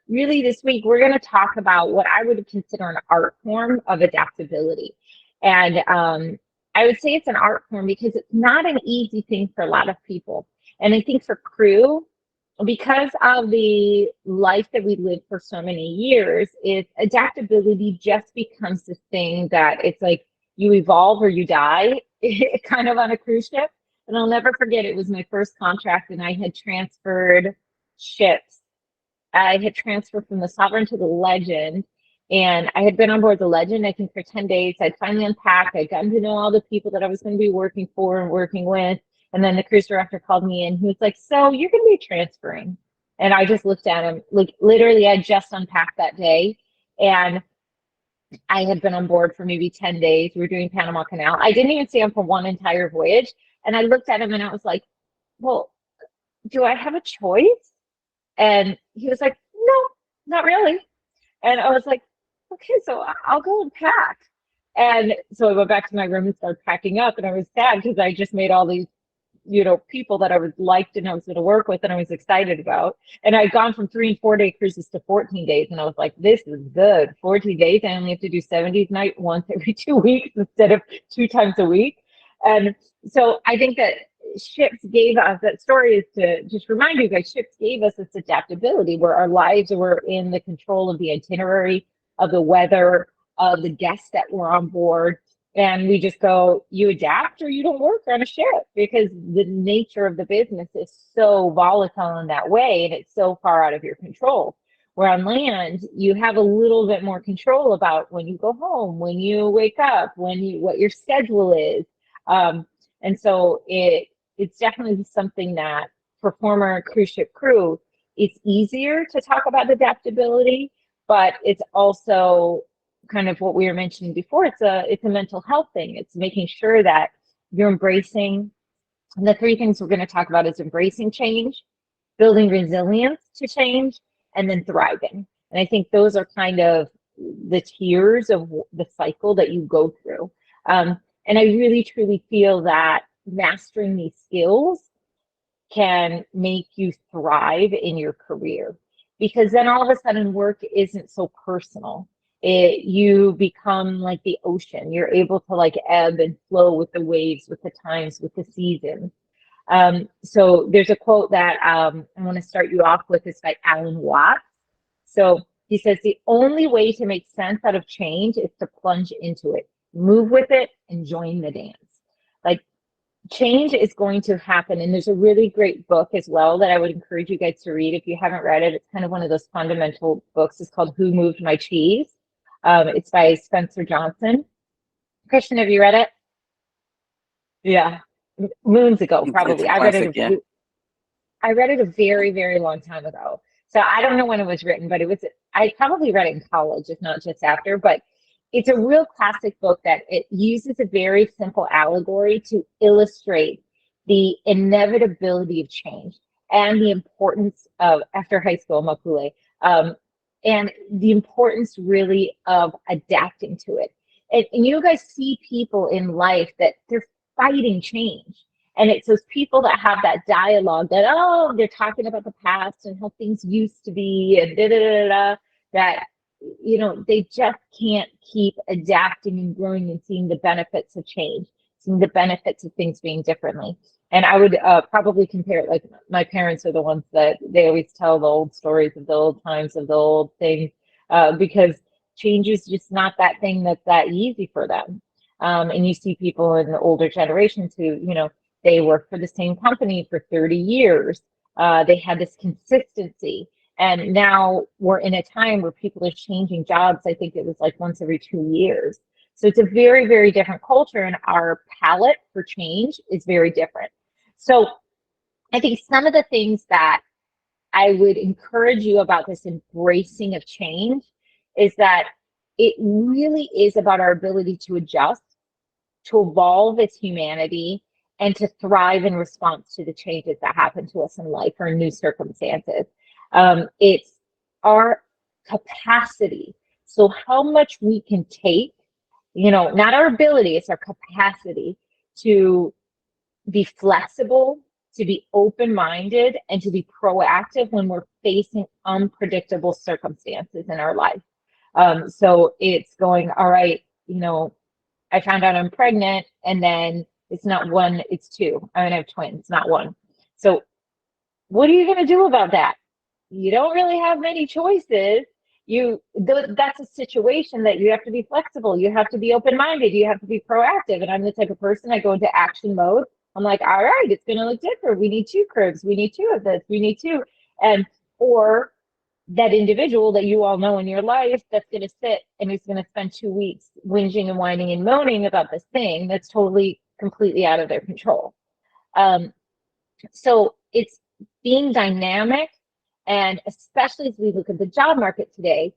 really this week we're going to talk about what I would consider an art form of adaptability. And I would say it's an art form because it's not an easy thing for a lot of people. And I think for crew, because of the life that we lived for so many years, is adaptability just becomes this thing that it's like you evolve or you die, kind of on a cruise ship. And I'll never forget, it was my first contract, and I had transferred ships. I had transferred from the Sovereign to the Legend, and I had been on board the Legend, I think, for 10 days. I'd finally unpacked. I'd gotten to know all the people that I was going to be working for and working with. And then the cruise director called me in. He was like, "So you're going to be transferring?" And I just looked at him, like literally, I just unpacked that day. And I had been on board for maybe 10 days. We were doing Panama Canal. I didn't even stay on for one entire voyage. And I looked at him and I was like, "Well, do I have a choice?" And he was like, "No, not really." And I was like, "Okay, so I'll go and pack." And so I went back to my room and started packing up. And I was sad because I just made all these, people that I was liked and I was going to work with and I was excited about. And I'd gone from 3 and 4 day cruises to 14 days. And I was like, this is good. 14 days. I only have to do 70s night once every 2 weeks instead of 2 times a week. And so I think that ships gave us, that story is to just remind you guys, ships gave us this adaptability where our lives were in the control of the itinerary, of the weather, of the guests that were on board. And we just go, you adapt or you don't work on a ship, because the nature of the business is so volatile in that way, and it's so far out of your control. Where on land, you have a little bit more control about when you go home, when you wake up, what your schedule is. And so it's definitely something that for former cruise ship crew, it's easier to talk about adaptability, but it's also kind of what we were mentioning before. It's a mental health thing. It's making sure that you're embracing. And the three things we're going to talk about is embracing change, building resilience to change, and then thriving. And I think those are kind of the tiers of the cycle that you go through. And I really truly feel that mastering these skills can make you thrive in your career, because then all of a sudden work isn't so personal. You become like the ocean. You're able to like ebb and flow with the waves, with the times, with the seasons. So there's a quote that I want to start you off with. Is by Alan Watts. So he says, "The only way to make sense out of change is to plunge into it, move with it, and join the dance." Like, change is going to happen. And there's a really great book as well that I would encourage you guys to read if you haven't read it. It's kind of one of those fundamental books. It's called Who Moved My Cheese? It's by Spencer Johnson. Christian, have you read it? Yeah, moons ago, It's probably. a classic, yeah. I read it a very, very long time ago. So I don't know when it was written, but I probably read it in college, if not just after. But it's a real classic book that it uses a very simple allegory to illustrate the inevitability of change and the importance of, after high school, Mapule, and the importance really of adapting to it. And you guys see people in life that they're fighting change. And it's those people that have that dialogue that, oh, they're talking about the past and how things used to be and da da da da, that, they just can't keep adapting and growing and seeing the benefits of change, seeing the benefits of things being differently. And I would probably compare it, like my parents are the ones that they always tell the old stories of the old times, of the old things, because change is just not that thing that's that easy for them. And you see people in the older generations who, they worked for the same company for 30 years. They had this consistency. And now we're in a time where people are changing jobs. I think it was like once every 2 years. So it's a very, very different culture, and our palette for change is very different. So I think some of the things that I would encourage you about this embracing of change is that it really is about our ability to adjust, to evolve as humanity, and to thrive in response to the changes that happen to us in life or in new circumstances. It's our capacity. So how much we can take, not our ability, it's our capacity to be flexible, to be open-minded, and to be proactive when we're facing unpredictable circumstances in our life. So it's going, all right, I found out I'm pregnant, and then it's not one, it's two. I'm gonna have twins, not one. So what are you gonna do about that? You don't really have many choices. That's a situation that you have to be flexible. You have to be open-minded. You have to be proactive. And I'm the type of person, I go into action mode. I'm like, all right, it's going to look different. We need two cribs. We need two of this. We need two. And, or that individual that you all know in your life that's going to sit and is going to spend 2 weeks whinging and whining and moaning about this thing that's totally, completely out of their control. So it's being dynamic. And especially as we look at the job market today,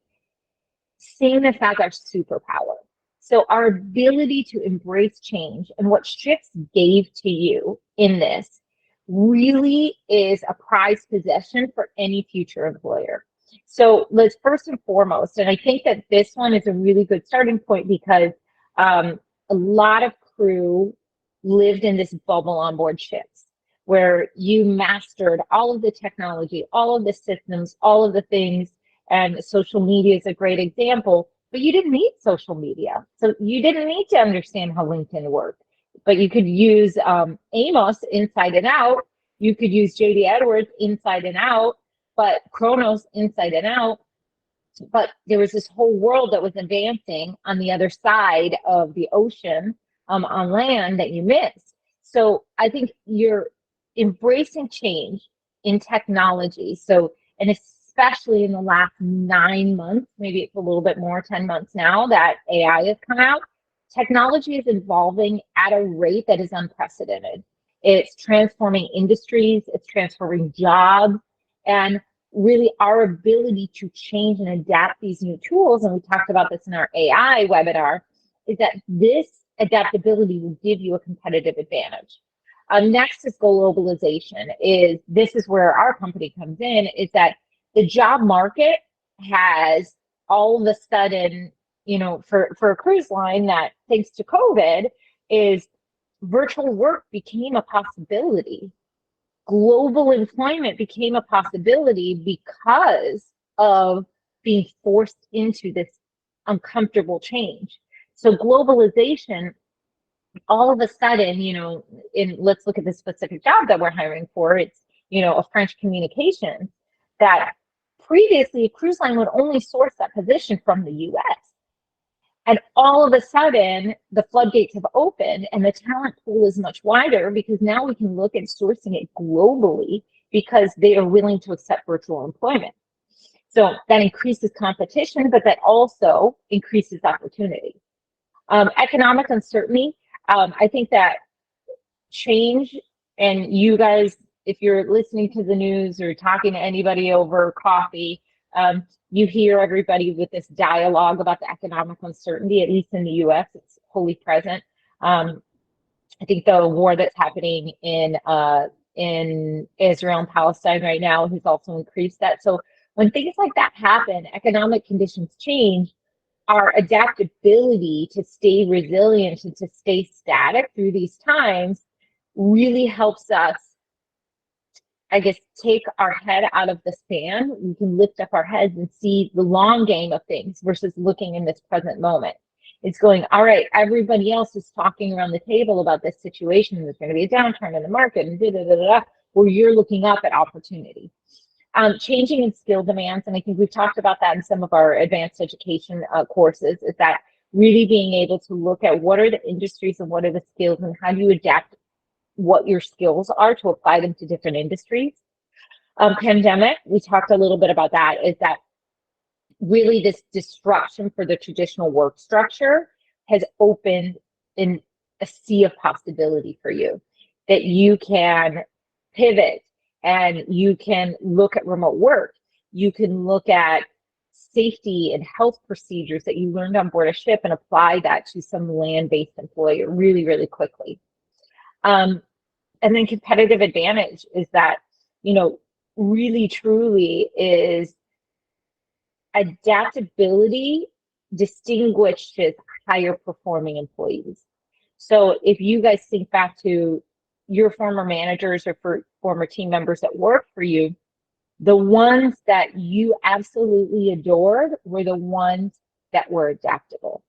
seeing this as our superpower. So our ability to embrace change and what Ships gave to you in this really is a prized possession for any future employer. So let's first and foremost, and I think that this one is a really good starting point because a lot of crew lived in this bubble on board ships, where you mastered all of the technology, all of the systems, all of the things, and social media is a great example, but you didn't need social media. So you didn't need to understand how LinkedIn worked, but you could use Amos inside and out. You could use JD Edwards inside and out, but Kronos inside and out. But there was this whole world that was advancing on the other side of the ocean on land that you missed. So I think you're embracing change in technology. So, and especially in the last 9 months, maybe it's a little bit more, 10 months now that AI has come out, technology is evolving at a rate that is unprecedented. It's transforming industries, it's transforming jobs, and really our ability to change and adapt these new tools, and we talked about this in our AI webinar, is that this adaptability will give you a competitive advantage. Next is globalization. This is where our company comes in, is that the job market has all of a sudden, for a cruise line that, thanks to COVID, is virtual work became a possibility. Global employment became a possibility because of being forced into this uncomfortable change. So globalization, all of a sudden, let's look at the specific job that we're hiring for. It's, a French communications, that previously a cruise line would only source that position from the US. And all of a sudden, the floodgates have opened and the talent pool is much wider because now we can look at sourcing it globally because they are willing to accept virtual employment. So that increases competition, but that also increases opportunity. Economic uncertainty. I think that change, and you guys, if you're listening to the news or talking to anybody over coffee, you hear everybody with this dialogue about the economic uncertainty, at least in the US, it's wholly present. I think the war that's happening in Israel and Palestine right now has also increased that. So when things like that happen, economic conditions change, our adaptability to stay resilient and to stay static through these times really helps us, I guess, take our head out of the sand. We can lift up our heads and see the long game of things versus looking in this present moment. It's going, all right, everybody else is talking around the table about this situation. There's going to be a downturn in the market and where you're looking up at opportunity. Changing in skill demands, and I think we've talked about that in some of our advanced education courses, is that really being able to look at what are the industries and what are the skills and how do you adapt what your skills are to apply them to different industries. Pandemic, we talked a little bit about that, is that really this disruption for the traditional work structure has opened in a sea of possibility for you, that you can pivot and you can look at remote work. You can look at safety and health procedures that you learned on board a ship and apply that to some land-based employer really, really quickly. And then competitive advantage is that, really truly is adaptability distinguishes higher performing employees. So if you guys think back to your former managers or for former team members that work for you, The ones that you absolutely adored were the ones that were adaptable.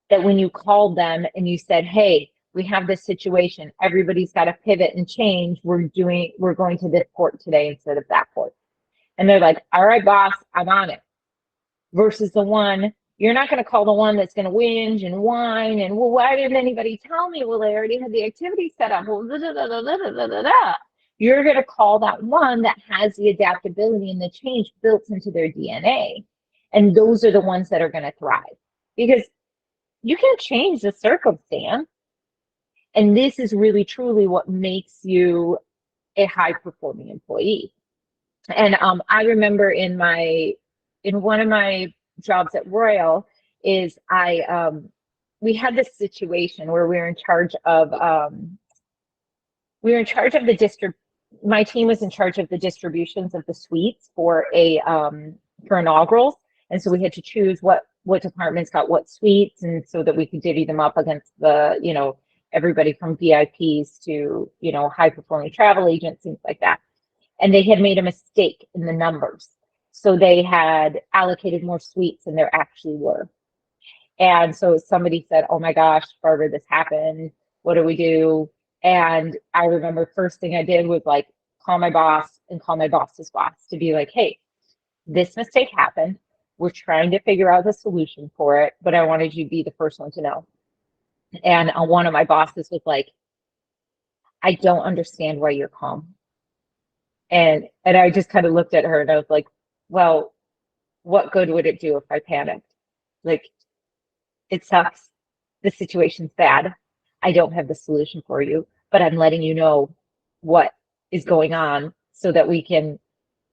That when you called them and you said, hey, we have this situation, everybody's got to pivot and change. We're going to this port today instead of that port. And they're like, all right, boss, I'm on it. Versus the one, you're not going to call the one that's going to whinge and whine and, well, why didn't anybody tell me? Well, they already had the activity set up. Well, you're going to call that one that has the adaptability and the change built into their DNA. And those are the ones that are going to thrive, because you can change the circumstance. And this is really, truly what makes you a high performing employee. And I remember in one of my jobs at Royal is we had this situation where we were in charge of my team was in charge of the distributions of the suites for inaugurals. And so we had to choose what departments got what suites, and so that we could divvy them up against the, everybody from VIPs to, high performing travel agents, things like that. And they had made a mistake in the numbers. So they had allocated more suites than there actually were. And so somebody said, oh my gosh, Barbara, this happened. What do we do? And I remember first thing I did was like call my boss and call my boss's boss to be like, hey, this mistake happened. We're trying to figure out the solution for it, but I wanted you to be the first one to know. And one of my bosses was like, I don't understand why you're calm. And I just kind of looked at her and I was like, well, what good would it do if I panicked? Like, it sucks. The situation's bad. I don't have the solution for you, but I'm letting you know what is going on so that we can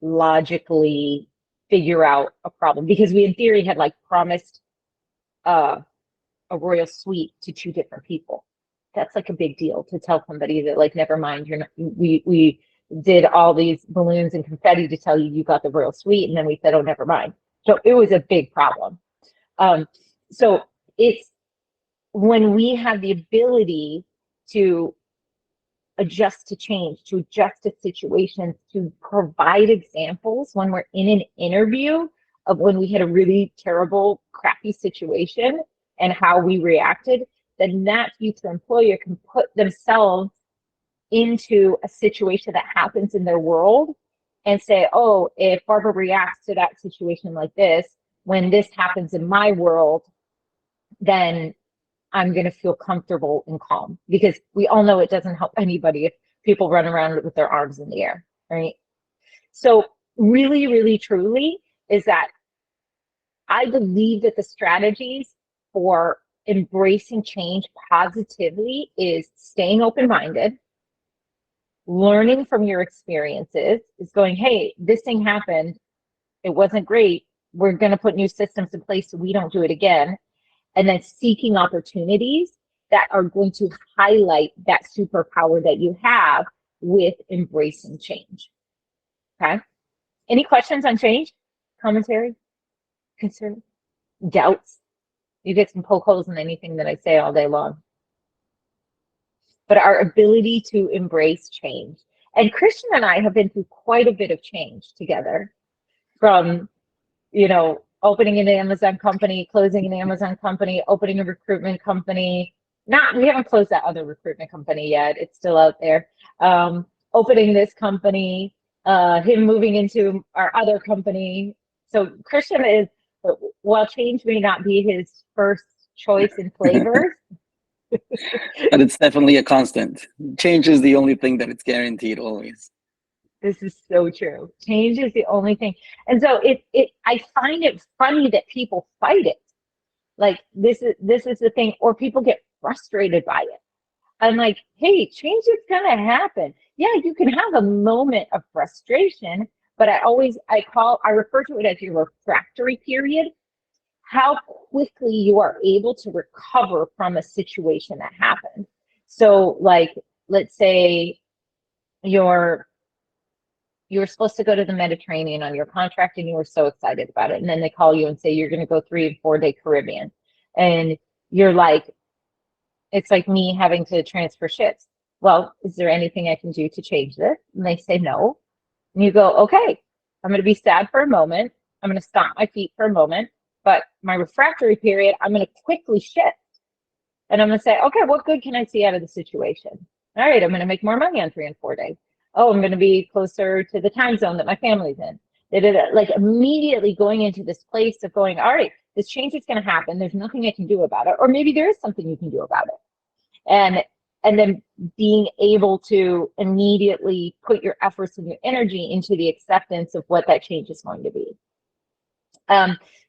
logically figure out a problem. Because we, in theory, had like promised a royal suite to 2 different people. That's like a big deal to tell somebody that, like, never mind, you're not, we did all these balloons and confetti to tell you got the royal suite, and then we said, oh, never mind. So it was a big problem. So it's when we have the ability to adjust to change, to adjust to situations, to provide examples when we're in an interview of when we had a really terrible, crappy situation and how we reacted, then that future employer can put themselves into a situation that happens in their world and say, oh, if Barbara reacts to that situation like this, when this happens in my world, then I'm going to feel comfortable and calm. Because we all know it doesn't help anybody if people run around with their arms in the air, right? So really, really, truly is that I believe that the strategies for embracing change positively is staying open-minded, learning from your experiences, is going, hey, this thing happened, it wasn't great, we're going to put new systems in place so we don't do it again, and then seeking opportunities that are going to highlight that superpower that you have with embracing change. Okay? Any questions on change? Commentary? Concern? Doubts? You get some poke holes in anything that I say all day long. But our ability to embrace change. And Christian and I have been through quite a bit of change together, from, opening an Amazon company, closing an Amazon company, opening a recruitment company. We haven't closed that other recruitment company yet. It's still out there. Opening this company, him moving into our other company. So Christian is, while change may not be his first choice in flavors, but it's definitely a constant. Change is the only thing that it's guaranteed always. This is so true. Change is the only thing. And so I find it funny that people fight it. Like, this is the thing, or people get frustrated by it. I'm like, hey, change is gonna happen. Yeah, you can have a moment of frustration, but I refer to it as your refractory period. How quickly you are able to recover from a situation that happened. So, like, let's say you were supposed to go to the Mediterranean on your contract and you were so excited about it. And then they call you and say, you're going to go 3 and 4 day Caribbean. And you're like, it's like me having to transfer ships. Well, is there anything I can do to change this? And they say no. And you go, okay, I'm going to be sad for a moment. I'm going to stomp my feet for a moment, but my refractory period, I'm going to quickly shift. And I'm going to say, okay, what good can I see out of the situation? All right, I'm going to make more money on 3 and 4 days. Oh, I'm going to be closer to the time zone that my family's in. Like immediately going into this place of going, all right, this change is going to happen. There's nothing I can do about it. Or maybe there is something you can do about it. And then being able to immediately put your efforts and your energy into the acceptance of what that change is going to be.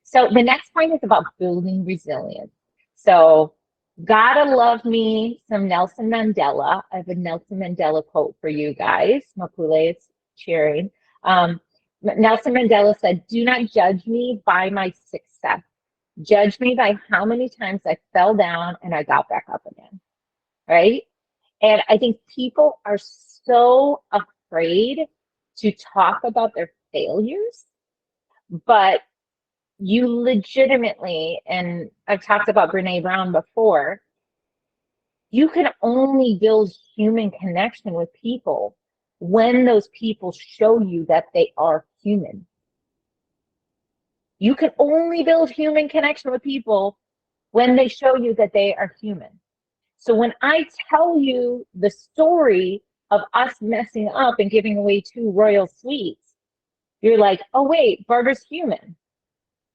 So the next point is about building resilience. So gotta love me some Nelson Mandela. I have a Nelson Mandela quote for you guys. Mapule is cheering. Nelson Mandela said, "Do not judge me by my success. Judge me by how many times I fell down and I got back up again." Right? And I think people are so afraid to talk about their failures, but you legitimately, and I've talked about Brene Brown before, you can only build human connection with people when those people show you that they are human. You can only build human connection with people when they show you that they are human. So when I tell you the story of us messing up and giving away 2 royal suites, you're like, oh wait, Barbara's human.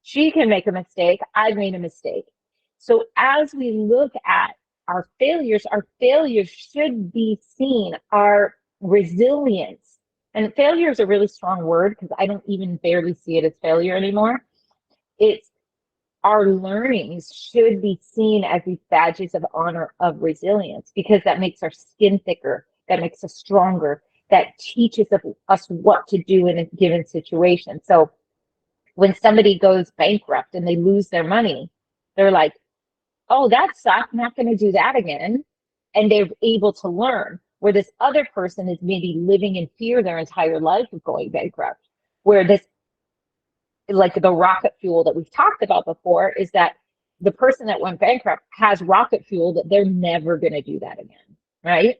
She can make a mistake. I've made a mistake. So as we look at our failures should be seen, our resilience. And failure is a really strong word because I don't even barely see it as failure anymore. It's our learnings should be seen as these badges of honor of resilience, because that makes our skin thicker, that makes us stronger, that teaches us what to do in a given situation. So when somebody goes bankrupt and they lose their money, they're like, oh, that sucked, I'm not going to do that again. And they're able to learn, where this other person is maybe living in fear their entire life of going bankrupt, where this, like the rocket fuel that we've talked about before, is that the person that went bankrupt has rocket fuel that they're never going to do that again, right?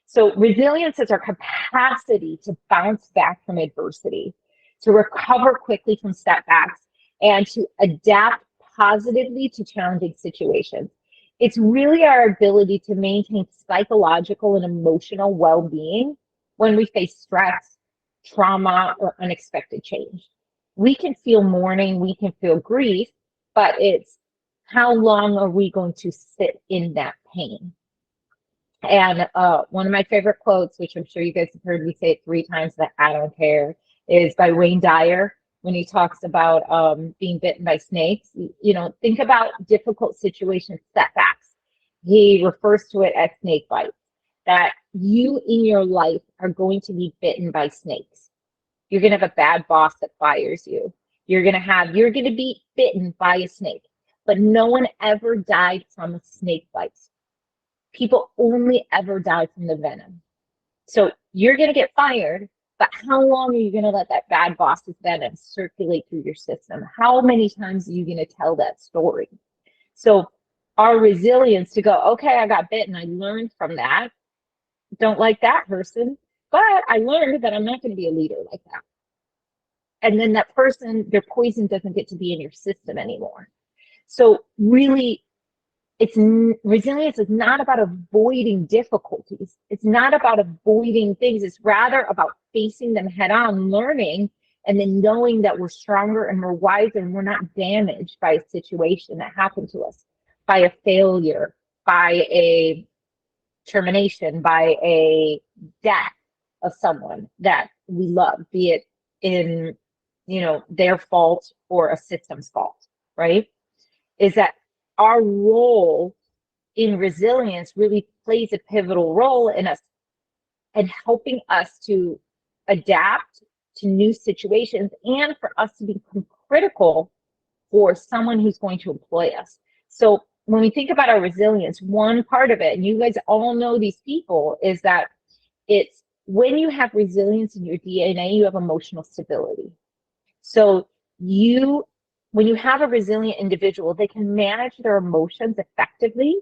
So resilience is our capacity to bounce back from adversity, to recover quickly from setbacks, and to adapt positively to challenging situations. It's really our ability to maintain psychological and emotional well-being when we face stress, trauma, or unexpected change. We can feel mourning, we can feel grief, but it's how long are we going to sit in that pain? And one of my favorite quotes, which I'm sure you guys have heard me say it 3 times, that I don't care, is by Wayne Dyer, when he talks about being bitten by snakes. You know, think about difficult situations, setbacks. He refers to it as snake bites, that you in your life are going to be bitten by snakes. You're going to have a bad boss that fires you. You're going to be bitten by a snake, but no one ever died from a snake bite. People only ever die from the venom. So you're going to get fired, but how long are you going to let that bad boss's venom circulate through your system? How many times are you going to tell that story? So our resilience to go, okay, I got bitten, I learned from that. Don't like that person, but I learned that I'm not going to be a leader like that. And then that person, their poison doesn't get to be in your system anymore. So really, resilience is not about avoiding difficulties. It's not about avoiding things. It's rather about facing them head on, learning, and then knowing that we're stronger and we're wiser and we're not damaged by a situation that happened to us, by a failure, by a termination, by a death of someone that we love, be it in, their fault or a system's fault, right? Is that our role in resilience really plays a pivotal role in us and helping us to adapt to new situations, and for us to become critical for someone who's going to employ us. So when we think about our resilience, one part of it, and you guys all know these people, is that it's when you have resilience in your DNA, you have emotional stability. So when you have a resilient individual, they can manage their emotions effectively,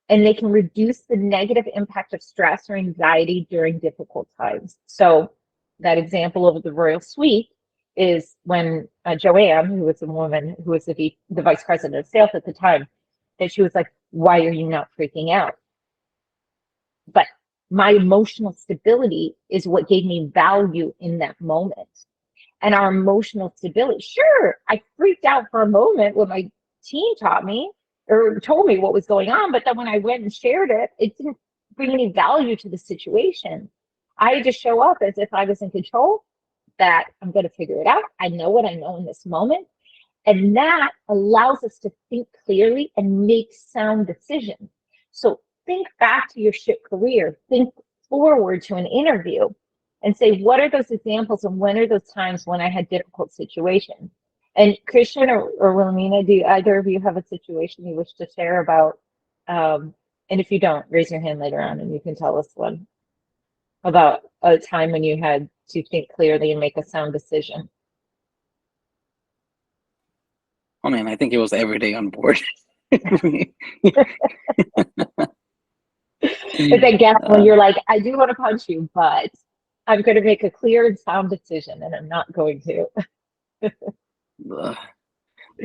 and they can reduce the negative impact of stress or anxiety during difficult times. So that example of the royal suite, is when Joanne, who was the woman who was the vice president of sales at the time, that she was like, why are you not freaking out? But my emotional stability is what gave me value in that moment. And our emotional stability, sure, I freaked out for a moment when my team taught me or told me what was going on, but then when I went and shared it, it didn't bring any value to the situation. I had to show up as if I was in control, that I'm going to figure it out. I know what I know in this moment. And that allows us to think clearly and make sound decisions. So think back to your ship career, think forward to an interview and say, what are those examples and when are those times when I had difficult situations? And Christian or Wilhelmina, do either of you have a situation you wish to share about? And if you don't, raise your hand later on and you can tell us one about a time when you had to think clearly and make a sound decision. Oh man, I think it was every day on board. It's I guess when you're like, I do want to punch you, but I'm going to make a clear and sound decision, and I'm not going to.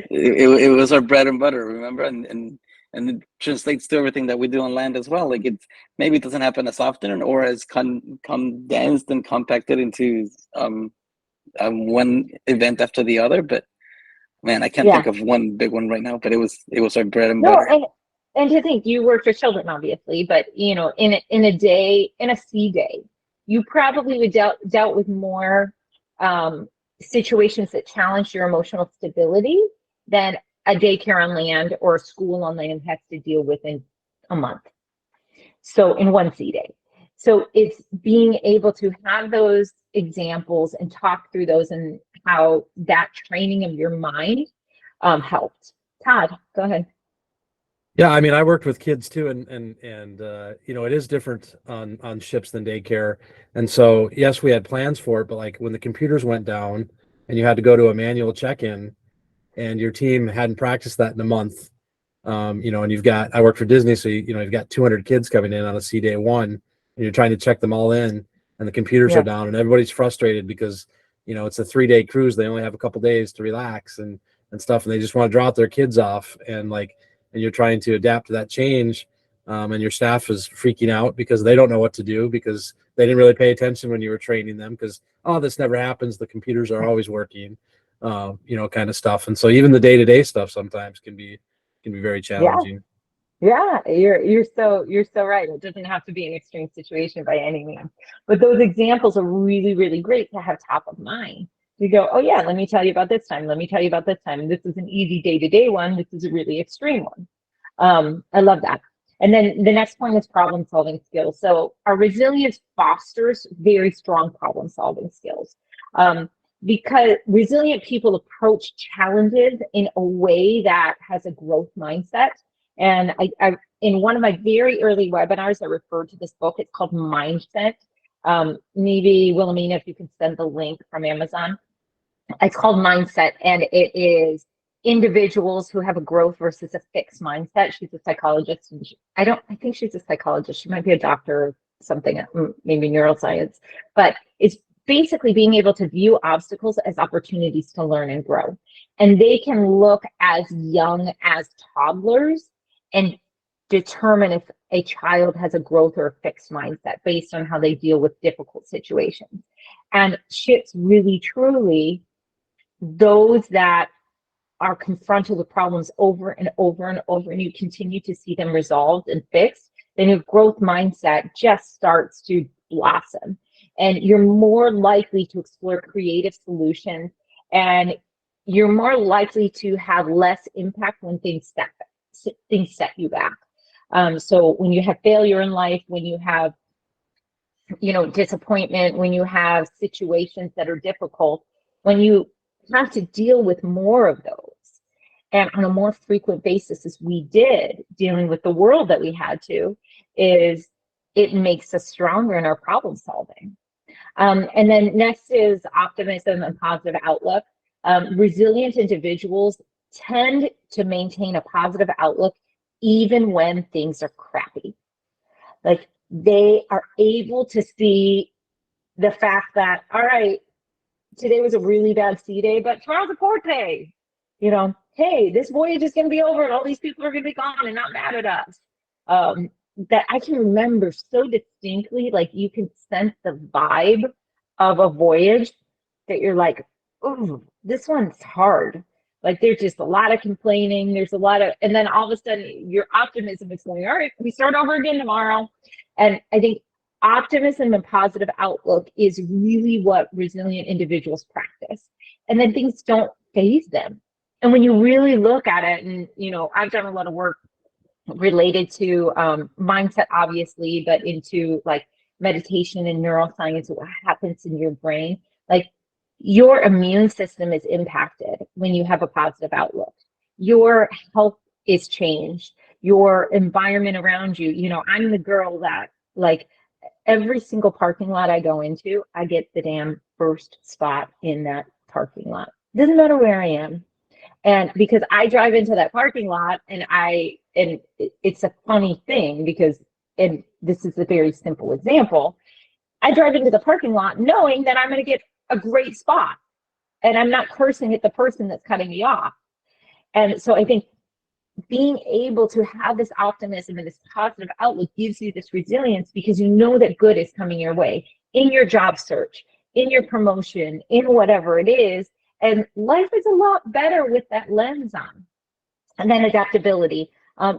It was our bread and butter, remember? And it translates to everything that we do on land as well. Like it's maybe it doesn't happen as often or as condensed and compacted into one event after the other. But man, I can't think of one big one right now. But it was our bread and butter. And to think you work for children, obviously, but you know, in a day, in a sea day, you probably would dealt with more situations that challenge your emotional stability than a daycare on land or a school on land has to deal with in a month. So in one sea day. So it's being able to have those examples and talk through those and how that training of your mind helped. Todd, go ahead. Yeah, I mean, I worked with kids too, and you know, it is different on ships than daycare. And so, yes, we had plans for it, but like when the computers went down and you had to go to a manual check-in, and your team hadn't practiced that in a month, you know, and I work for Disney, so you've got 200 kids coming in on a sea day one, and you're trying to check them all in, and the computers are down, and everybody's frustrated because it's a 3-day cruise. They only have a couple days to relax and stuff, and they just want to drop their kids off, and you're trying to adapt to that change, and your staff is freaking out because they don't know what to do because they didn't really pay attention when you were training them because, oh, this never happens. The computers are always working, kind of stuff. And so even the day-to-day stuff sometimes can be very challenging. Yeah, you're so right. It doesn't have to be an extreme situation by any means, but those examples are really, really great to have top of mind. You go, oh yeah, let me tell you about this time. Let me tell you about this time. This is an easy day-to-day one. This is a really extreme one. I love that. And then the next point is problem-solving skills. So our resilience fosters very strong problem-solving skills. Because resilient people approach challenges in a way that has a growth mindset. And I in one of my very early webinars, I referred to this book. It's called Mindset. Maybe Wilhelmina, if you can send the link from Amazon. It's called Mindset, and it is individuals who have a growth versus a fixed mindset. She's a psychologist, and I think she's a psychologist. She might be a doctor or something, maybe neuroscience, but it's basically being able to view obstacles as opportunities to learn and grow. And they can look as young as toddlers and determine if a child has a growth or a fixed mindset based on how they deal with difficult situations. And ships really, truly, those that are confronted with problems over and over and over, and you continue to see them resolved and fixed, then your growth mindset just starts to blossom. And you're more likely to explore creative solutions, and you're more likely to have less impact when things set you back. So when you have failure in life, when you have disappointment, when you have situations that are difficult, when you have to deal with more of those and on a more frequent basis as we did dealing with the world that we had to, is it makes us stronger in our problem solving. And then next is optimism and positive outlook. Resilient individuals tend to maintain a positive outlook even when things are crappy. Like, they are able to see the fact that, all right, today was a really bad sea day, but tomorrow's a port day. You know, hey, this voyage is going to be over and all these people are going to be gone and not mad at us. That I can remember so distinctly, like you can sense the vibe of a voyage that you're like, oh, this one's hard. Like there's just a lot of complaining. There's a lot of, and then all of a sudden your optimism is going, all right, we start over again tomorrow. And I think optimism and positive outlook is really what resilient individuals practice. And then things don't faze them. And when you really look at it, and you know, I've done a lot of work related to mindset, obviously, but into like meditation and neuroscience, what happens in your brain. Like your immune system is impacted when you have a positive outlook. Your health is changed. Your environment around you, you know, I'm the girl that like every single parking lot I go into, I get the damn first spot in that parking lot. Doesn't matter where I am. And because I drive into that parking lot and it's a funny thing because, and this is a very simple example, I drive into the parking lot knowing that I'm going to get a great spot and I'm not cursing at the person that's cutting me off. And so I think being able to have this optimism and this positive outlook gives you this resilience because you know that good is coming your way in your job search, in your promotion, in whatever it is. And life is a lot better with that lens on. And then adaptability.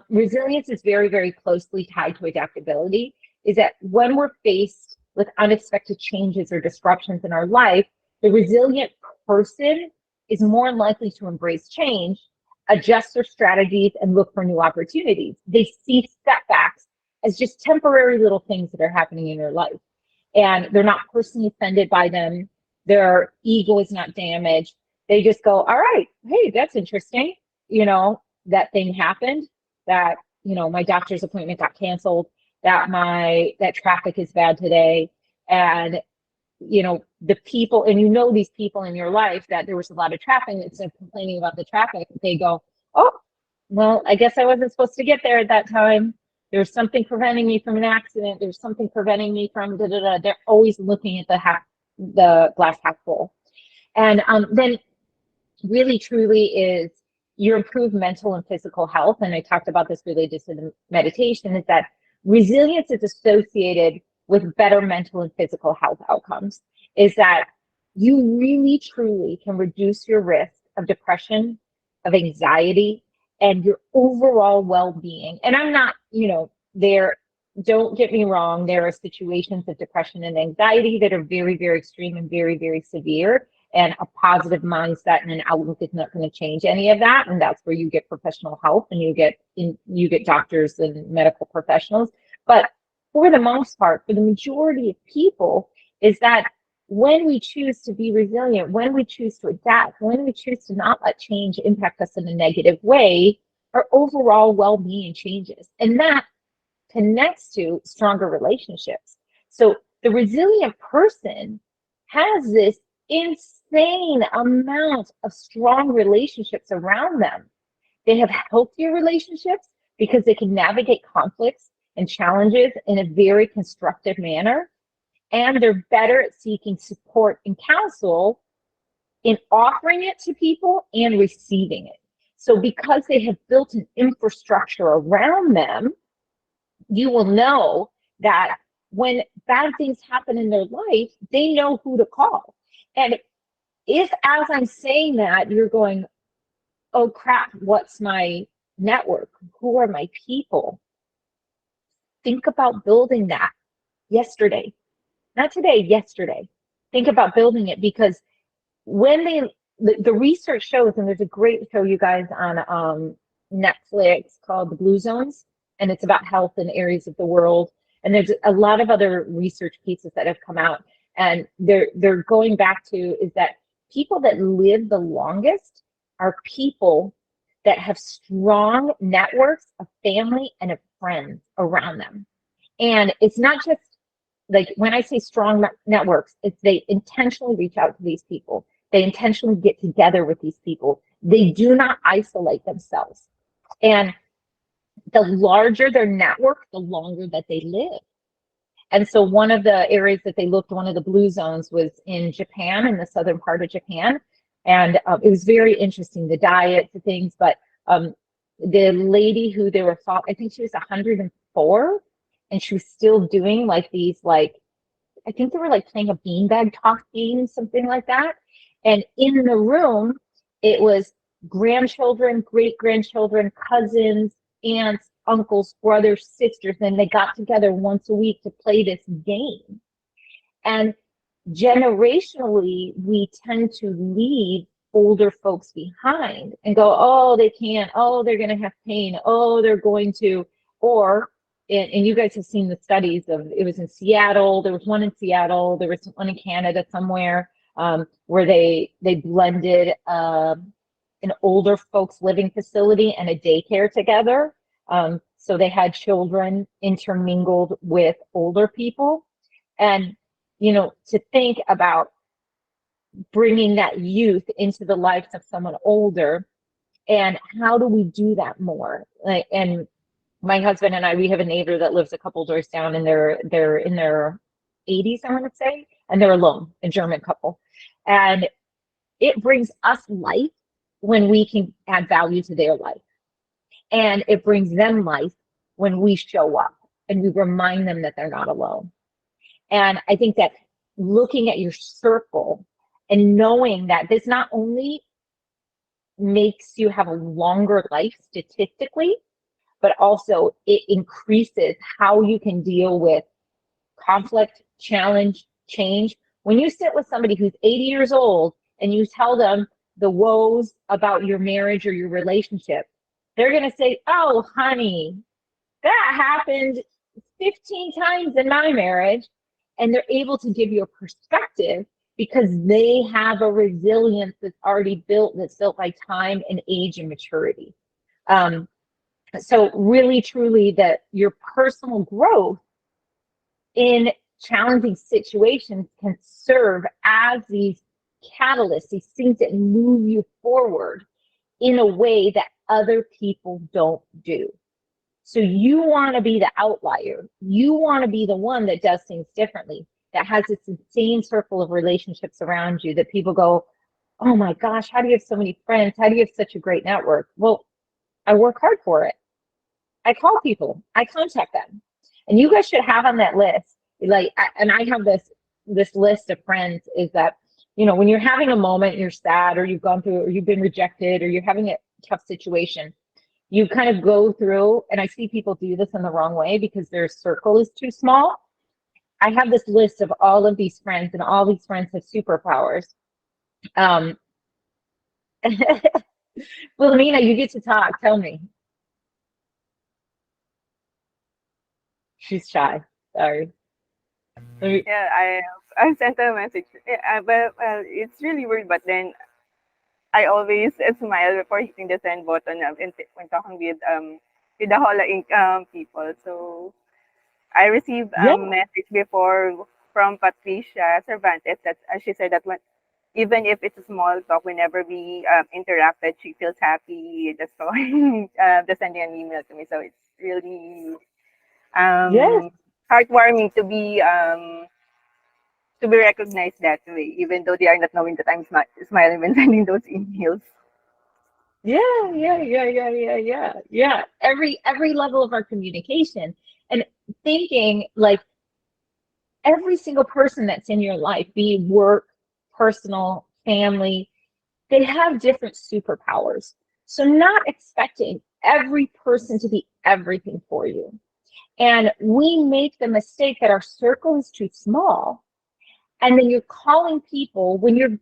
Resilience is very, very closely tied to adaptability, is that when we're faced with unexpected changes or disruptions in our life, the resilient person is more likely to embrace change, adjust their strategies, and look for new opportunities. They see setbacks as just temporary little things that are happening in their life. And they're not personally offended by them. Their ego is not damaged. They just go, all right, hey, that's interesting. You know, that thing happened, that, you know, my doctor's appointment got canceled, that traffic is bad today. And, you know, the people, and you know, these people in your life that there was a lot of traffic, instead of complaining about the traffic, they go, oh, well, I guess I wasn't supposed to get there at that time. There's something preventing me from an accident. There's something preventing me from da da da. They're always looking at the glass half full. And then really truly is your improved mental and physical health. And I talked about this related to the meditation, is that resilience is associated with better mental and physical health outcomes, is that you really truly can reduce your risk of depression, of anxiety, and your overall well-being. And I'm not, you know, don't get me wrong, there are situations of depression and anxiety that are very, very extreme and very, very severe. And a positive mindset and an outlook is not going to change any of that. And that's where you get professional help and you get doctors and medical professionals. But for the most part, for the majority of people, is that when we choose to be resilient, when we choose to adapt, when we choose to not let change impact us in a negative way, our overall well-being changes. And that connects to stronger relationships. So the resilient person has this insane amount of strong relationships around them. They have healthier relationships because they can navigate conflicts and challenges in a very constructive manner. And they're better at seeking support and counsel in offering it to people and receiving it. So because they have built an infrastructure around them, you will know that when bad things happen in their life, they know who to call. And if, as I'm saying that, you're going, oh crap, what's my network? Who are my people? Think about building that yesterday. Not today, yesterday. Think about building it, because when the research shows, and there's a great show, you guys, on Netflix called The Blue Zones, and it's about health in areas of the world. And there's a lot of other research pieces that have come out, and they're going back to is that people that live the longest are people that have strong networks of family and of friends around them. And it's not just like when I say strong networks, it's they intentionally reach out to these people. They intentionally get together with these people. They do not isolate themselves. And the larger their network, the longer that they live. And so one of the areas that they looked, one of the blue zones was in Japan, in the southern part of Japan. And it was very interesting, the diet, the things, but the lady who they were, I think she was 104, and she was still doing like these, like, I think they were like playing a beanbag toss game, something like that. And in the room, it was grandchildren, great-grandchildren, cousins, aunts, uncles, brothers, sisters, and they got together once a week to play this game. And generationally, we tend to leave older folks behind and go, oh, they can't, oh, they're going to have pain, oh, they're going to, or, and you guys have seen the studies of, it was in Seattle, there was one in Seattle, there was one in Canada somewhere, where they blended an older folks living facility and a daycare together. So they had children intermingled with older people. And, you know, to think about bringing that youth into the lives of someone older, and how do we do that more? Like, and my husband and I, we have a neighbor that lives a couple doors down, and they're in their 80s, I want to say, and they're alone, a German couple. And it brings us life when we can add value to their life. And it brings them life when we show up and we remind them that they're not alone. And I think that looking at your circle and knowing that this not only makes you have a longer life statistically, but also it increases how you can deal with conflict, challenge, change. When you sit with somebody who's 80 years old and you tell them the woes about your marriage or your relationship, they're going to say, oh, honey, that happened 15 times in my marriage. And they're able to give you a perspective because they have a resilience that's already built, that's built by time and age and maturity. So really, truly, that your personal growth in challenging situations can serve as these catalysts, these things that move you forward in a way that other people don't do. So you want to be the outlier. You want to be the one that does things differently, that has this insane circle of relationships around you that people go, oh my gosh, how do you have so many friends? How do you have such a great network? Well, I work hard for it. I call people, I contact them. And you guys should have on that list, like, and I have this list of friends, is that, you know, when you're having a moment, you're sad, or you've gone through, or you've been rejected, or you're having a tough situation, you kind of go through, and I see people do this in the wrong way because their circle is too small. I have this list of all of these friends, and all these friends have superpowers. Wilhelmina, you get to talk. Tell me. She's shy. Sorry. Yeah, I sent a message. Yeah, well, it's really weird, but then I always smile before hitting the send button when talking with the Hola Inc. People. So I received a Yeah. message before from Patricia Cervantes that she said that when, even if it's a small talk, whenever we interacted, she feels happy just just sending an email to me. So it's really Yes. heartwarming to be recognized that way, even though they are not knowing that I'm smiling when sending those emails. Yeah. Every level of our communication, and thinking like every single person that's in your life, be it work, personal, family, they have different superpowers. So not expecting every person to be everything for you. And we make the mistake that our circle is too small. And then you're calling people when you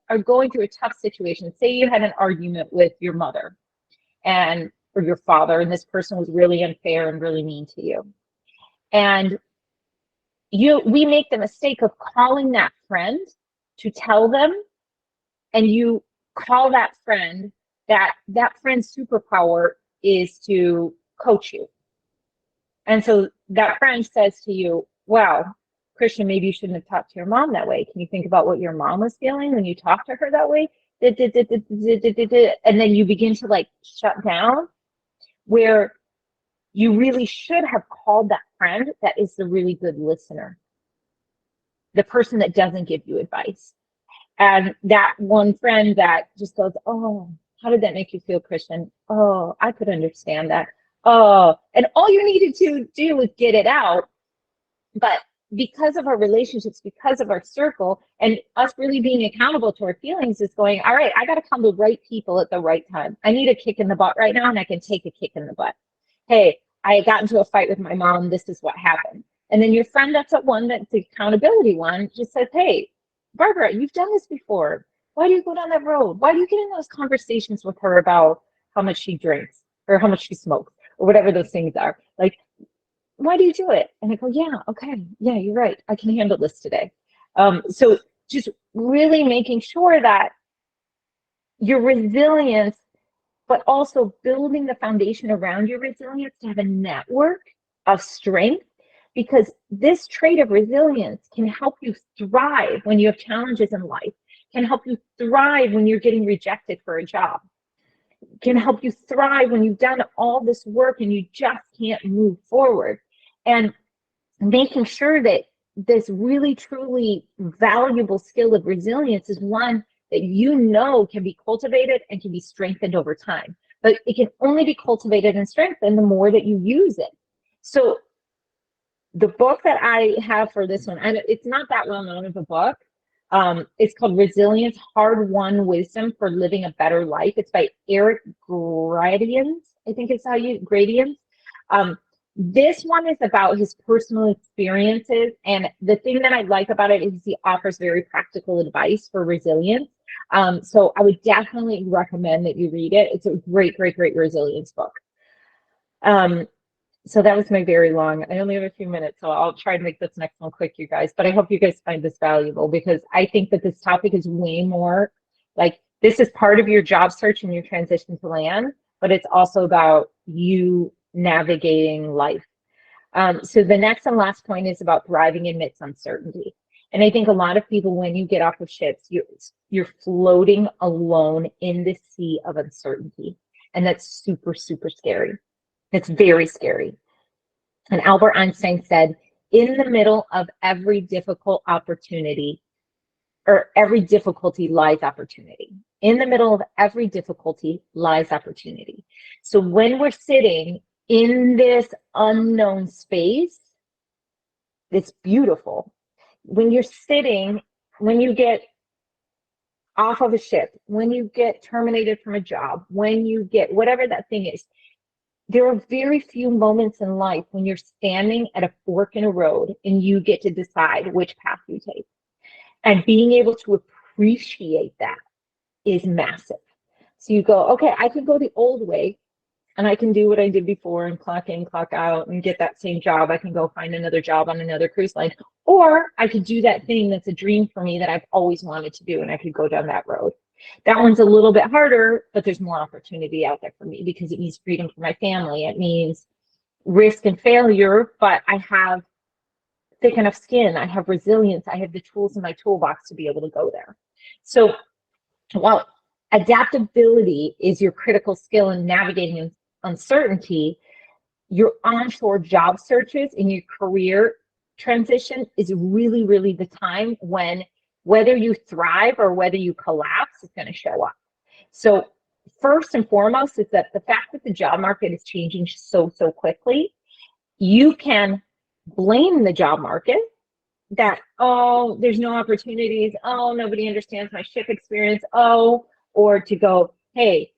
are going through a tough situation. Say you had an argument with your mother or your father, and this person was really unfair and really mean to you. And we make the mistake of calling that friend to tell them, and you call that friend, that friend's superpower is to coach you. And so that friend says to you, wow, Christian, maybe you shouldn't have talked to your mom that way. Can you think about what your mom was feeling when you talked to her that way? And then you begin to like shut down, where you really should have called that friend that is the really good listener, the person that doesn't give you advice. And that one friend that just goes, oh, how did that make you feel, Christian? Oh, I could understand that. Oh, and all you needed to do was get it out. But because of our relationships, because of our circle, and us really being accountable to our feelings, is going, all right, I got to come to the right people at the right time. I need a kick in the butt right now, and I can take a kick in the butt. Hey, I got into a fight with my mom. This is what happened. And then your friend that's at one, that's the accountability one, just says, hey, Barbara, you've done this before. Why do you go down that road? Why do you get in those conversations with her about how much she drinks or how much she smokes or whatever those things are? Like, why do you do it? And I go, yeah, okay, yeah, you're right. I can handle this today. So just really making sure that your resilience, but also building the foundation around your resilience to have a network of strength, because this trait of resilience can help you thrive when you have challenges in life, can help you thrive when you're getting rejected for a job, can help you thrive when you've done all this work and you just can't move forward. And making sure that this really, truly valuable skill of resilience is one that you know can be cultivated and can be strengthened over time. But it can only be cultivated and strengthened the more that you use it. So the book that I have for this one, and it's not that well known of a book. It's called Resilience, Hard-Won Wisdom for Living a Better Life. It's by Eric Gradians, I think it's how you, Gradians. This one is about his personal experiences, and the thing that I like about it is he offers very practical advice for resilience. So I would definitely recommend that you read it. It's a great, great, great resilience book. So that was my very long, I only have a few minutes, so I'll try to make this next one quick, you guys. But I hope you guys find this valuable, because I think that this topic is way more like, this is part of your job search and your transition to land, but it's also about you navigating life. So the next and last point is about thriving amidst uncertainty. And I think a lot of people, when you get off of ships, you're floating alone in the sea of uncertainty. And that's super, super scary. It's very scary. And Albert Einstein said, in the middle of every difficult opportunity, or every difficulty lies opportunity. In the middle of every difficulty lies opportunity. So when we're sitting in this unknown space, it's beautiful. When you're sitting, when you get off of a ship, when you get terminated from a job, when you get whatever that thing is, there are very few moments in life when you're standing at a fork in a road and you get to decide which path you take. And being able to appreciate that is massive. So you go, okay, I can go the old way and I can do what I did before and clock in, clock out and get that same job. I can go find another job on another cruise line. Or I could do that thing that's a dream for me that I've always wanted to do, and I could go down that road. That one's a little bit harder, but there's more opportunity out there for me because it means freedom for my family. It means risk and failure, but I have thick enough skin. I have resilience. I have the tools in my toolbox to be able to go there. So while adaptability is your critical skill in navigating uncertainty, your onshore job searches and your career transition is really, really the time when whether you thrive or whether you collapse is going to show up. So first and foremost is that the fact that the job market is changing so quickly, you can blame the job market that, oh, there's no opportunities, oh, nobody understands my ship experience, oh, or to go, hey,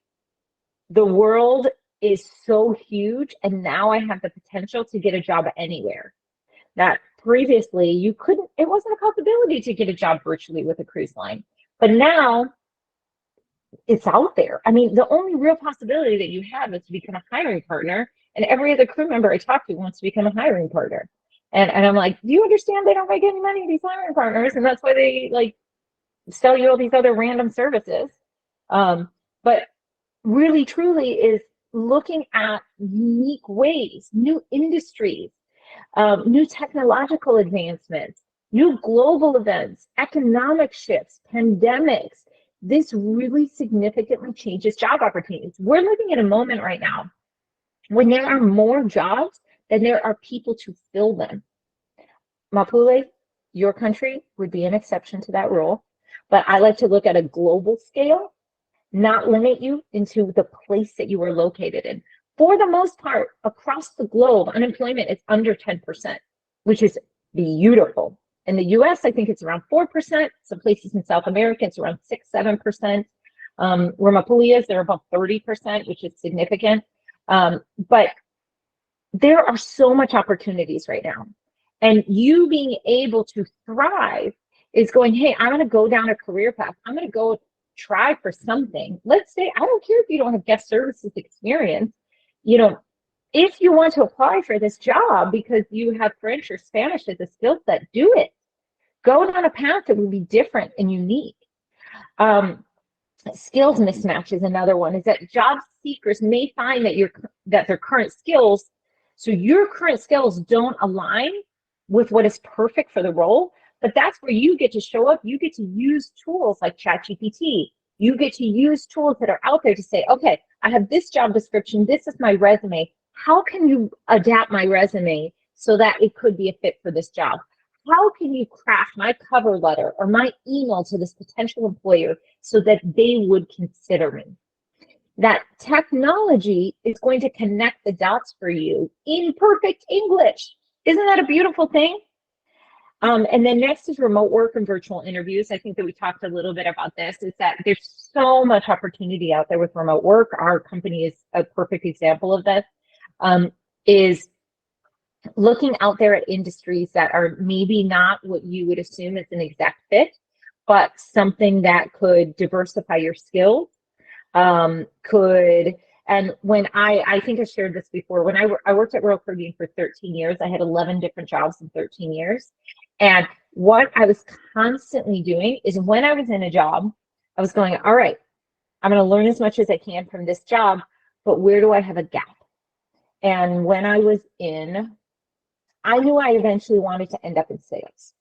the world is so huge and now I have the potential to get a job anywhere. That previously you couldn't, it wasn't a possibility to get a job virtually with a cruise line, but now it's out there. I mean, the only real possibility that you have is to become a hiring partner, and every other crew member I talk to wants to become a hiring partner. And I'm like, do you understand they don't make any money, these hiring partners? And that's why they like sell you all these other random services. But really, truly is looking at unique ways, new industries, new technological advancements, new global events, economic shifts, pandemics. This really significantly changes job opportunities. We're living in a moment right now When there are more jobs, then there are people to fill them. Mapule, your country would be an exception to that rule, but I like to look at a global scale, not limit you into the place that you are located in. For the most part, across the globe, unemployment is under 10%, which is beautiful. In the US, I think it's around 4%. Some places in South America, it's around 6, 7%. Where Mapule is, they're above 30%, which is significant. But there are so much opportunities right now. And you being able to thrive is going, hey, I'm going to go down a career path. I'm going to go try for something. Let's say, I don't care if you don't have guest services experience. You know, if you want to apply for this job because you have French or Spanish as a skill set, do it. Go down a path that will be different and unique. Skills mismatch is another one, is that job seekers may find that their current skills, so your current skills don't align with what is perfect for the role, but that's where you get to show up. You get to use tools like ChatGPT. You get to use tools that are out there to say, okay, I have this job description, this is my resume. How can you adapt my resume so that it could be a fit for this job? How can you craft my cover letter or my email to this potential employer so that they would consider me? That technology is going to connect the dots for you in perfect English. Isn't that a beautiful thing? And then next is remote work and virtual interviews. I think that we talked a little bit about this, is that there's so much opportunity out there with remote work. Our company is a perfect example of this, is looking out there at industries that are maybe not what you would assume is an exact fit, but something that could diversify your skills, and when I think I shared this before, when I worked at Royal Caribbean for 13 years, I had 11 different jobs in 13 years. And what I was constantly doing is when I was in a job, I was going, all right, I'm going to learn as much as I can from this job, but where do I have a gap? And when I was I knew I eventually wanted to end up in sales.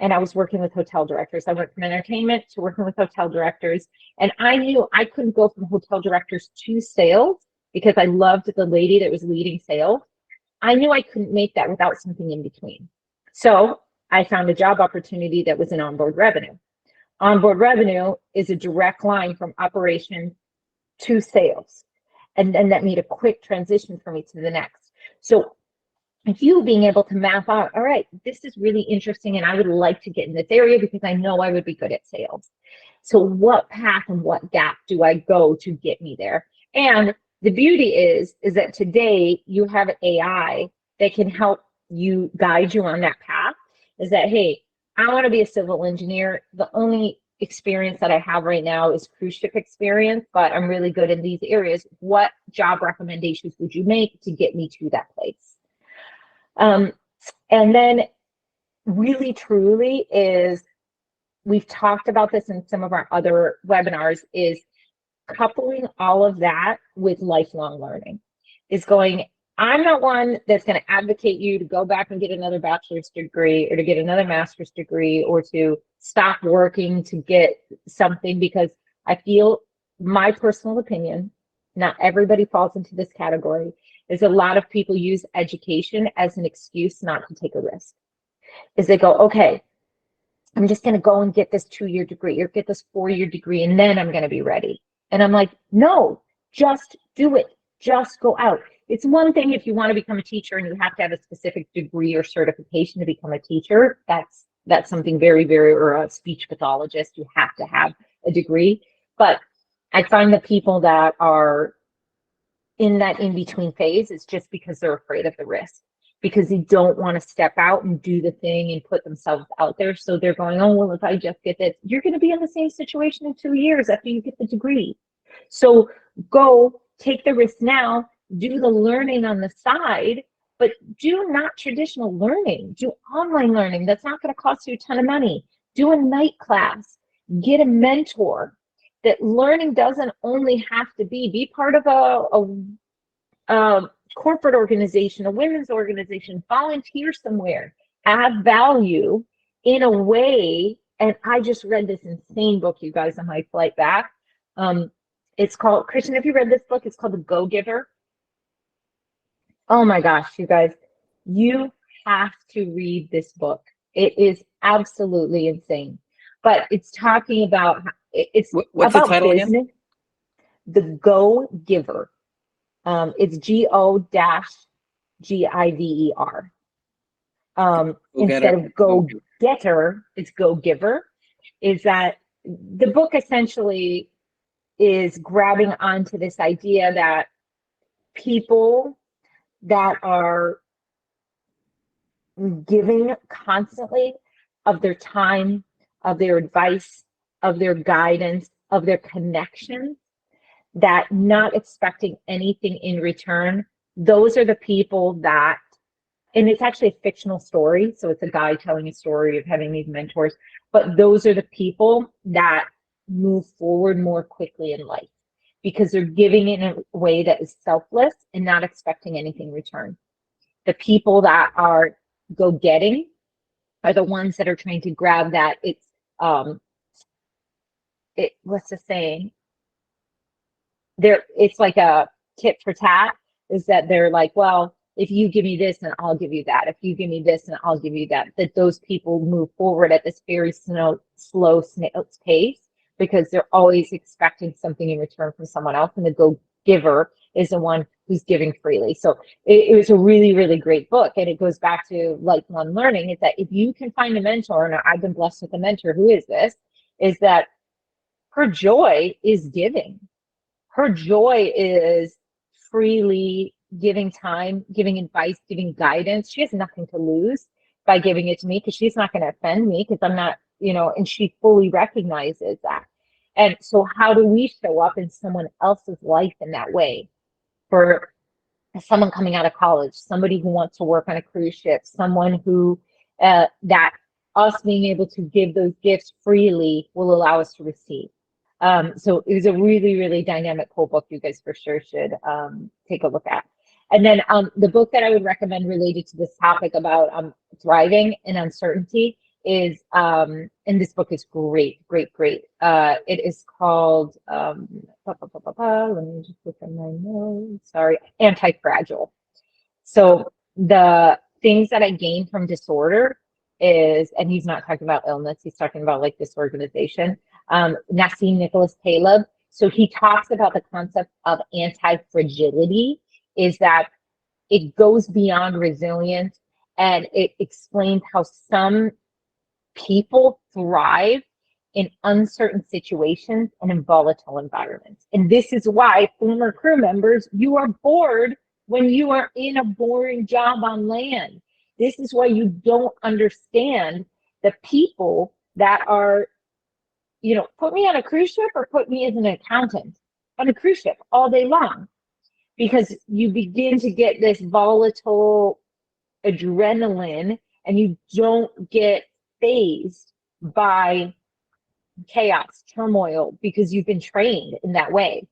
And I was working with hotel directors. I went from entertainment to working with hotel directors. And I knew I couldn't go from hotel directors to sales because I loved the lady that was leading sales. I knew I couldn't make that without something in between. So I found a job opportunity that was in onboard revenue. Onboard revenue is a direct line from operations to sales. And then that made a quick transition for me to the next. So if you being able to map out, all right, this is really interesting and I would like to get in this area because I know I would be good at sales. So what path and what gap do I go to get me there? And the beauty is that today you have AI that can help you guide you on that path. Is that, hey, I want to be a civil engineer. The only experience that I have right now is cruise ship experience, but I'm really good in these areas. What job recommendations would you make to get me to that place? And then really truly is, we've talked about this in some of our other webinars, is coupling all of that with lifelong learning. Is going, I'm not one that's going to advocate you to go back and get another bachelor's degree or to get another master's degree or to stop working to get something, because I feel, my personal opinion, not everybody falls into this category, is a lot of people use education as an excuse not to take a risk. Is they go, okay, I'm just going to go and get this 2-year degree or get this 4-year degree and then I'm going to be ready. And I'm like, no, just do it. Just go out. It's one thing if you want to become a teacher and you have to have a specific degree or certification to become a teacher. That's something very, very, or a speech pathologist, you have to have a degree. But I find that people that are in that in-between phase, it's just because they're afraid of the risk, because they don't want to step out and do the thing and put themselves out there. So they're going, oh, well, if I just get this, you're going to be in the same situation in 2 years after you get the degree. So go take the risk now, do the learning on the side, but do not traditional learning, do online learning. That's not going to cost you a ton of money. Do a night class, get a mentor. That learning doesn't only have to be part of a corporate organization, a women's organization, volunteer somewhere, add value in a way. And I just read this insane book, you guys, on my flight back. It's called, Christian, have you read this book? It's called The Go-Giver. Oh my gosh, you guys, you have to read this book. It is absolutely insane. But it's talking about, it's What's the about title again? business, The Go Giver. It's Go-Giver. Go Instead Getter. of Go Go Getter. Getter, it's Go Giver. Is that the book essentially is grabbing onto this idea that people that are giving constantly of their time, of their advice, of their guidance, of their connections, that not expecting anything in return, those are the people that, and it's actually a fictional story. So it's a guy telling a story of having these mentors, but those are the people that move forward more quickly in life because they're giving it in a way that is selfless and not expecting anything in return. The people that are go getting are the ones that are trying to grab that. Um what's the saying? It's like a tit for tat, is that they're like, well, if you give me this, then I'll give you that. If you give me this, then I'll give you that. That those people move forward at this very slow snail's pace because they're always expecting something in return from someone else. And the go giver is the one who's giving freely. So it was a really, really great book. And it goes back to lifelong learning, is that if you can find a mentor, and I've been blessed with a mentor who is this, is that her joy is giving. Her joy is freely giving time, giving advice, giving guidance. She has nothing to lose by giving it to me because she's not going to offend me because I'm not, and she fully recognizes that. And so, how do we show up in someone else's life in that way? For someone coming out of college, somebody who wants to work on a cruise ship, someone who, that us being able to give those gifts freely will allow us to receive. So it was a really, really dynamic, cool book. You guys for sure should take a look at. And then the book that I would recommend related to this topic about thriving and uncertainty is, and this book is great, great, great. It is called, let me just look at my notes. Sorry, Anti-Fragile. So the things that I gained from disorder is, and he's not talking about illness, he's talking about like disorganization. Nassim Nicholas Taleb. So he talks about the concept of anti-fragility, is that it goes beyond resilience, and it explains how some people thrive in uncertain situations and in volatile environments. And this is why, former crew members, you are bored when you are in a boring job on land. This is why you don't understand the people that are, put me on a cruise ship or put me as an accountant on a cruise ship all day long, because you begin to get this volatile adrenaline and you don't get phased by chaos, turmoil, because you've been trained in that way.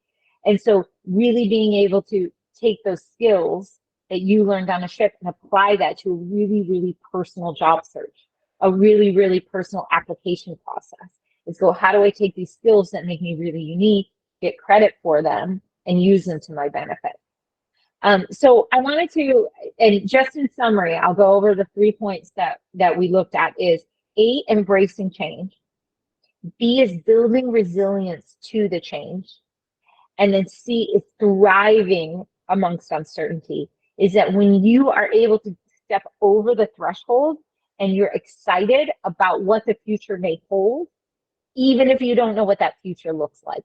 And so really being able to take those skills that you learned on a ship and apply that to a really, really personal job search, a really, really personal application process. Is go, how do I take these skills that make me really unique, get credit for them, and use them to my benefit? So I wanted to, and just in summary, I'll go over the 3 points that we looked at. Is A, embracing change. B is building resilience to the change. And then C is thriving amongst uncertainty. Is that when you are able to step over the threshold and you're excited about what the future may hold, even if you don't know what that future looks like.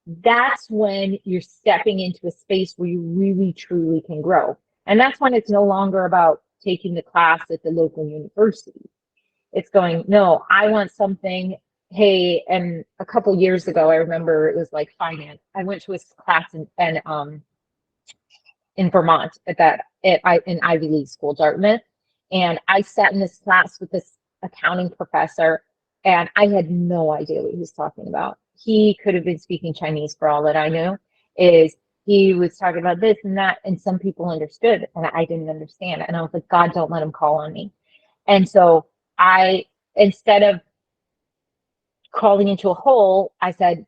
That's when you're stepping into a space where you really, truly can grow. And that's when it's no longer about taking the class at the local university. It's going, no, I want something. Hey, and a couple years ago, I remember it was like finance. I went to a class in Vermont in Ivy League school, Dartmouth, and I sat in this class with this accounting professor, and I had no idea what he was talking about. He could have been speaking Chinese for all that I knew. Is he was talking about this and that, and some people understood, and I didn't understand. And I was like, God, don't let him call on me. And so instead of crawling into a hole, I said,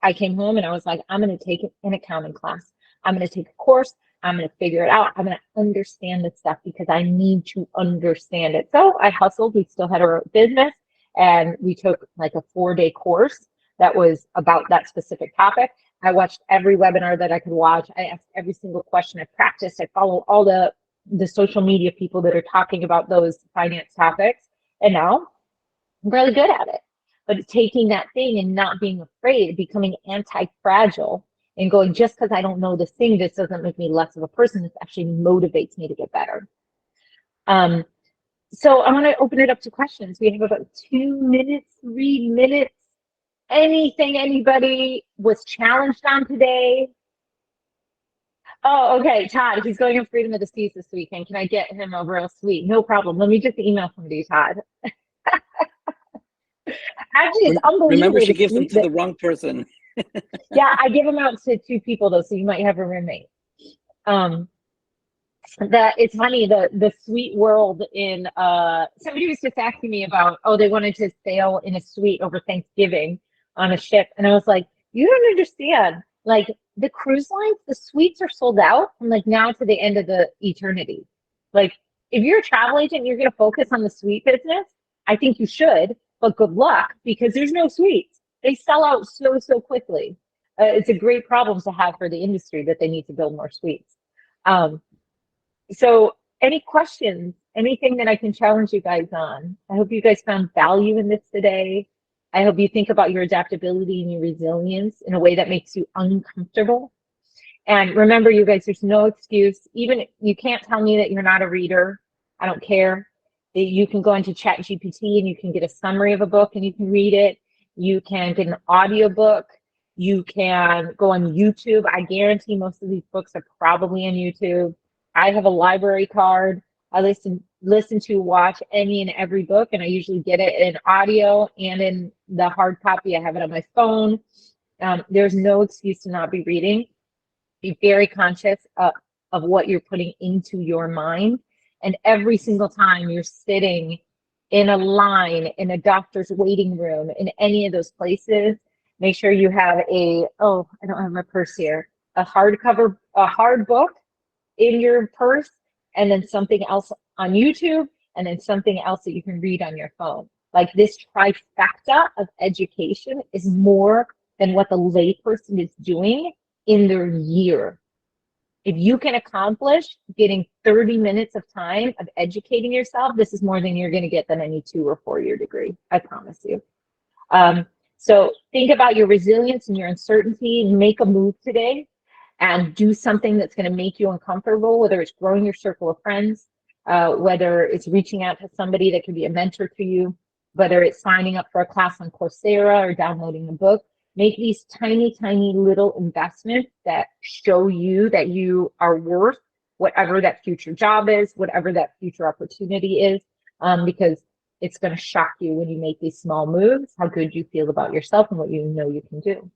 I came home and I was like, I'm going to take an accounting class. I'm going to take a course. I'm going to figure it out. I'm going to understand this stuff because I need to understand it. So I hustled. We still had our business, and we took like a 4-day course that was about that specific topic. I watched every webinar that I could watch. I asked every single question. I practiced. I follow all the social media people that are talking about those finance topics. And now I'm really good at it. But taking that thing and not being afraid, becoming anti-fragile, and going, just because I don't know this thing, this doesn't make me less of a person. This actually motivates me to get better. So I want to open it up to questions. We have about 2 minutes, 3 minutes. Anything anybody was challenged on today? Oh, okay, Todd, he's going on Freedom of the Seas this weekend. Can I get him over real sweet? No problem. Let me just email somebody, Todd. Actually, it's unbelievable. Remember, she gives them to the wrong person. Yeah, I give them out to 2 people though, so you might have a roommate. It's funny, the sweet world in somebody was just asking me about, oh, they wanted to sail in a suite over Thanksgiving on a ship, and I was like, you don't understand. Like, the cruise lines, the suites are sold out from like now to the end of the eternity. Like, if you're a travel agent, you're going to focus on the suite business. I think you should, but good luck, because there's no suites. They sell out so quickly. It's a great problem to have for the industry that they need to build more suites. So any questions, anything that I can challenge you guys on? I hope you guys found value in this today. I hope you think about your adaptability and your resilience in a way that makes you uncomfortable. And remember, you guys, there's no excuse. Even you can't tell me that you're not a reader. I don't care. You can go into ChatGPT and you can get a summary of a book and you can read it. You can get an audiobook. You can go on YouTube. I guarantee most of these books are probably on YouTube. I have a library card. I listen to, watch any and every book, and I usually get it in audio and in the hard copy. I have it on my phone. There's no excuse to not be reading. Be very conscious of what you're putting into your mind. And every single time you're sitting in a line, in a doctor's waiting room, in any of those places, make sure you have I don't have my purse here, a hard book in your purse, and then something else on YouTube, and then something else that you can read on your phone. Like, this trifecta of education is more than what the layperson is doing in their year. If you can accomplish getting 30 minutes of time of educating yourself, this is more than you're going to get than any 2 or 4 year degree. I promise you. So think about your resilience and your uncertainty, and make a move today and do something that's going to make you uncomfortable, whether it's growing your circle of friends, whether it's reaching out to somebody that could be a mentor to you, whether it's signing up for a class on Coursera or downloading a book. Make these tiny little investments that show you that you are worth whatever that future job is, whatever that future opportunity is, because it's going to shock you when you make these small moves, how good you feel about yourself and what you know you can do.